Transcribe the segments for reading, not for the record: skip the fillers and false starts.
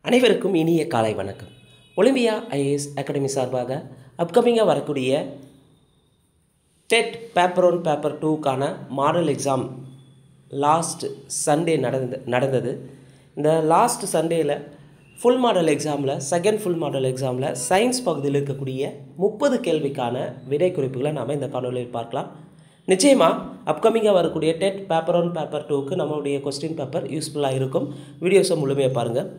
அனைவருக்கும் இனிய காலை வணக்கம். ஒலிம்பியா ஐஏஎஸ் அகாடமி சார்பாக அப்கமிங்காக வரக்கூடிய டெட் பேப்பர் 1 பேப்பர் 2க்கான மாடல் எக்ஸாம் லாஸ்ட் சண்டே நடந்தது. இந்த லாஸ்ட் சண்டேயில் ஃபுல் மாடல் எக்ஸாமில் செகண்ட் ஃபுல் மாடல் எக்ஸாமில் சயின்ஸ் பகுதியில் இருக்கக்கூடிய 30 கேள்விக்கான விடை குறிப்புகளை நாம் இந்த காணொலியில் பார்க்கலாம். நிச்சயமாக அப்கமிங்காக வரக்கூடிய டெட் பேப்பர் 1 பேப்பர் 2க்கு நம்மளுடைய கொஸ்டின் பேப்பர் யூஸ்ஃபுல்லாக இருக்கும். வீடியோஸை முழுமையாக பாருங்கள்.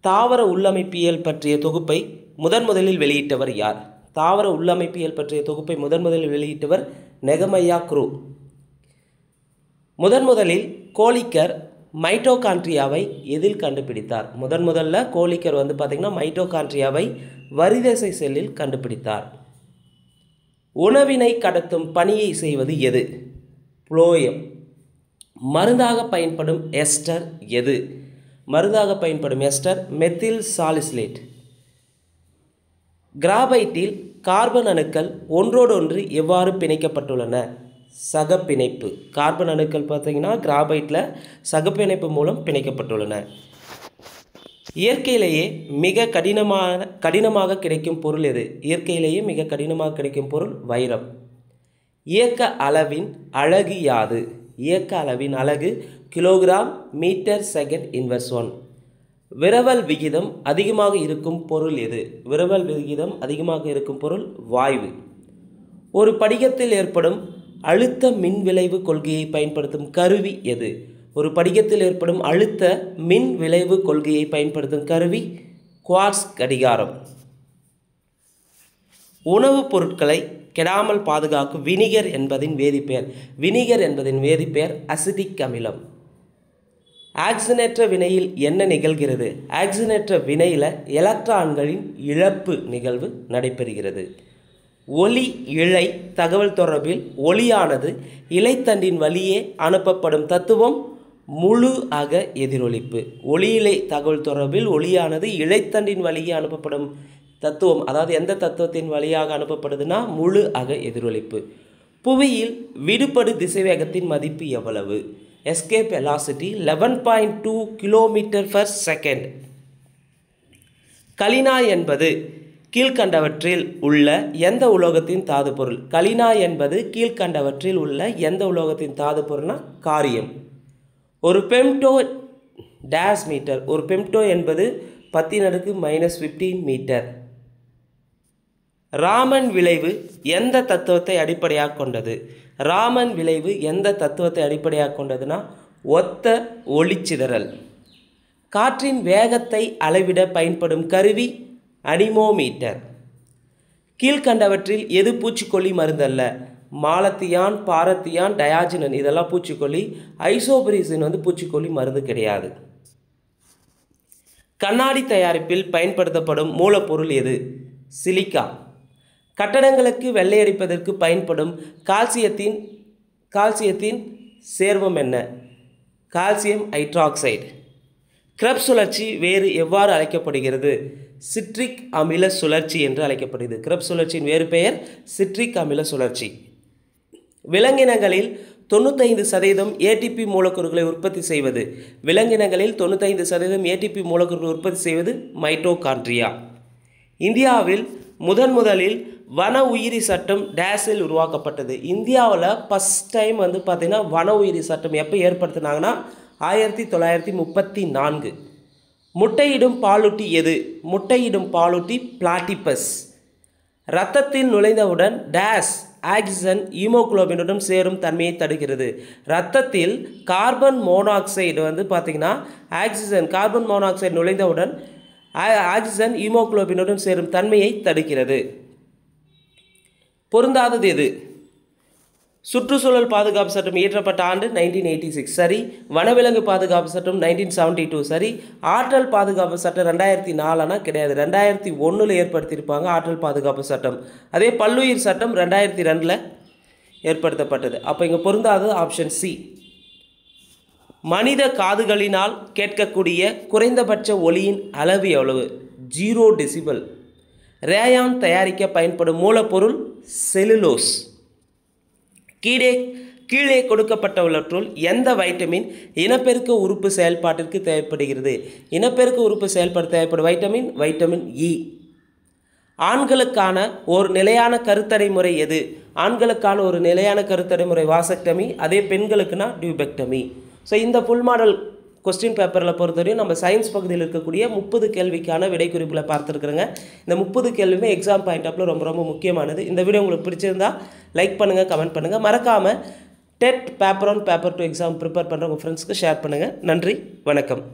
தாவர உள்ளமைப்பியல் பற்றிய தொகுப்பை முதலில் வெளியிட்டவர் யார்? தாவர உள்ளமைப்பியல் பற்றிய தொகுப்பை முதலில் வெளியிட்டவர் நெகமையா க்ரூ. முதலில் கோலிக்கர் மைட்டோகாண்ட்ரியாவை எதில் கண்டுபிடித்தார்? முதல்ல கோலிக்கர் பார்த்திங்கன்னா மைட்டோகாண்ட்ரியாவை வரிதசை செல்லில் கண்டுபிடித்தார். உணவினை கடத்தும் பணியை செய்வது எது? புளோயம். மருந்தாக பயன்படும் எஸ்டர் எது? மருந்தாக பயன்படும் எஸ்டர் மெத்தில் சாலிசிலேட். கிராபைட்டில் கார்பன் அணுக்கள் ஒன்றோடொன்று எவ்வாறு பிணைக்கப்பட்டுள்ளன? சகப்பிணைப்பு. கார்பன் அணுக்கள் பார்த்திங்கன்னா கிராபைட்டில் சகப்பிணைப்பு மூலம் பிணைக்கப்பட்டுள்ளன. இயற்கையிலேயே மிக கடினமாக கிடைக்கும் பொருள் எது? இயற்கையிலேயே மிக கடினமாக கிடைக்கும் பொருள் வைரம். இயக்க அளவின் அலகு யாது? இயக்க அளவின் அலகு கிலோகிராம் மீட்டர் செகண்ட் இன்வர்ஸ் 1. விரவல் விகிதம் அதிகமாக இருக்கும் பொருள் எது? விரவல் விகிதம் அதிகமாக இருக்கும் பொருள் வாயு. ஒரு படிகத்தில் ஏற்படும் அழுத்த மின் விளைவு கொள்கையை பயன்படுத்தும் கருவி எது? ஒரு படிகத்தில் ஏற்படும் அழுத்த மின் விளைவு கொள்கையை பயன்படுத்தும் கருவி குவார்ட்ஸ் கடிகாரம். உணவுப் பொருட்களை கெடாமல் பாதுகாக்கும் வினிகர் என்பதின் வேதிப்பெயர். வினிகர் என்பதின் வேதிப்பெயர் அசிட்டிக் அமிலம். ஆக்சிஜனேற்ற வினையில் என்ன நிகழ்கிறது? ஆக்சிஜனேற்ற வினையில் எலக்ட்ரான்களின் இழப்பு நிகழ்வு நடைபெறுகிறது. ஒளி இழை தகவல் தொடர்பில் ஒளியானது இலைத்தண்டின் வழியே அனுப்பப்படும் தத்துவம் முழு அக எதிரொலிப்பு. ஒளி இழை தகவல் தொடர்பில் ஒளியானது இலைத்தண்டின் வழியே அனுப்பப்படும் தத்துவம், அதாவது எந்த தத்துவத்தின் வழியாக அனுப்பப்படுதுன்னா முழு அக எதிரொலிப்பு. புவியில் விடுபடு திசைவேகத்தின் மதிப்பு எவ்வளவு? Escape velocity 11.2 km/s. கலினா என்பது கீழ்கண்டவற்றில் உள்ள எந்த உலோகத்தின் தாது பொருள்? கலினா என்பது கீழ்கண்டவற்றில் உள்ள எந்த உலோகத்தின் தாது பொருள்னா காரியம். ஒரு பெம்டோ டேஸ் மீட்டர். ஒரு பெம்டோ என்பது 10⁻⁻15 மீட்டர். ராமன் விளைவு எந்த தத்துவத்தை அடிப்படையாக கொண்டது? ராமன் விளைவு எந்த தத்துவத்தை அடிப்படையாக கொண்டதுன்னா ஒத்த ஒளிச்சிதறல். காற்றின் வேகத்தை அளவிட பயன்படும் கருவி அனிமோமீட்டர். கீழ்கண்டவற்றில் எது பூச்சிக்கொல்லி மருந்தல்ல? மாலத்தியான், பாரத்தியான், டயாஜினன் இதெல்லாம் பூச்சிக்கொல்லி. ஐசோபரிசின் பூச்சிக்கொல்லி மருந்து கிடையாது. கண்ணாடி தயாரிப்பில் பயன்படுத்தப்படும் மூலப்பொருள் எது? சிலிக்கா. கட்டடங்களுக்கு வெள்ளையடிப்பதற்கு பயன்படும் கால்சியத்தின் சேர்மம் என்ன? Calcium hydroxide. கிரெப்ஸ் சுழற்சி வேறு எவ்வாறு அழைக்கப்படுகிறது? சிட்ரிக் அமில சுழற்சி என்று அழைக்கப்படுகிறது. கிரெப்ஸ் சுழற்சியின் வேறு பெயர் சிட்ரிக் அமில சுழற்சி. விலங்கினங்களில் 95% ATP மூலக்கூறுகளை உற்பத்தி செய்வது. விலங்கினங்களில் 95% ATP மூலக்கூறுகளை உற்பத்தி செய்வது மைட்டோகாண்ட்ரியா. இந்தியாவில் முதலில் வன உயிரி சட்டம் டேஸில் உருவாக்கப்பட்டது. இந்தியாவில் ஃபஸ்ட் டைம் பார்த்திங்கன்னா வன உயிரி சட்டம் எப்போ ஏற்படுத்தினாங்கன்னா 1934. முட்டையிடும் பாலூட்டி எது? முட்டையிடும் பாலூட்டி பிளாட்டிபஸ். இரத்தத்தில் நுழைந்தவுடன் டேஸ் ஆக்சிஜன் ஹீமோகுளோபினுடன் சேரும் தன்மையை தடுக்கிறது. இரத்தத்தில் கார்பன் மோனாக்சைடு பார்த்திங்கன்னா கார்பன் மோனாக்சைடு நுழைந்தவுடன் ஆக்சிஜன் ஹீமோகுளோபினுடன் சேரும் தன்மையை தடுக்கிறது. பொருந்தாதது எது? சுற்றுச்சூழல் பாதுகாப்பு சட்டம் இயற்றப்பட்ட ஆண்டு 1986 சரி. வனவிலங்கு பாதுகாப்பு சட்டம் 1972 சரி. ஆற்றல் பாதுகாப்பு சட்டம் 2004 கிடையாது. 2001 ஏற்படுத்தியிருப்பாங்க ஆற்றல் பாதுகாப்பு சட்டம். அதே பல்லுயிர் சட்டம் 2002 ஏற்படுத்தப்பட்டது. அப்போ இங்கே பொருந்தாதது ஆப்ஷன் சி. மனித காதுகளினால் கேட்கக்கூடிய குறைந்தபட்ச ஒலியின் அளவு எவ்வளவு? 0 டெசிபல். ரேயான் தயாரிக்க பயன்படும் மூலப்பொருள் செல்லுலோஸ். கீழே கீழே கொடுக்கப்பட்டுள்ளவற்றுள் எந்த வைட்டமின் இனப்பெருக்க உறுப்பு செயல்பாட்டிற்கு தேவைப்படுகிறது? இனப்பெருக்க உறுப்பு செயல்பாடு தேவைப்படும் வைட்டமின் இ. ஆண்களுக்கான ஒரு நிலையான கருத்தடை முறை எது? ஆண்களுக்கான ஒரு நிலையான கருத்தடை முறை வாசக்டமி, அதே பெண்களுக்குனா டியூபெக்டமி. ஸோ இந்த ஃபுல் மாடல் கொஸ்டின் பேப்பரில் பொறுத்தவரையும் நம்ம சயின்ஸ் பகுதியில் இருக்கக்கூடிய 30 கேள்விக்கான விடைக்குறிப்புகளை பார்த்துருக்குறோங்க. இந்த 30 கேள்வியுமே எக்ஸாம் பாயிண்ட் ஆஃப்ல ரொம்ப முக்கியமானது. இந்த வீடியோ உங்களுக்கு பிடிச்சிருந்தா லைக் பண்ணுங்கள், கமெண்ட் பண்ணுங்கள். மறக்காமல் dead paper 1 paper 2 exam prepare பண்ணுற உங்கள் ஃப்ரெண்ட்ஸ்க்கு ஷேர் பண்ணுங்கள். நன்றி, வணக்கம்.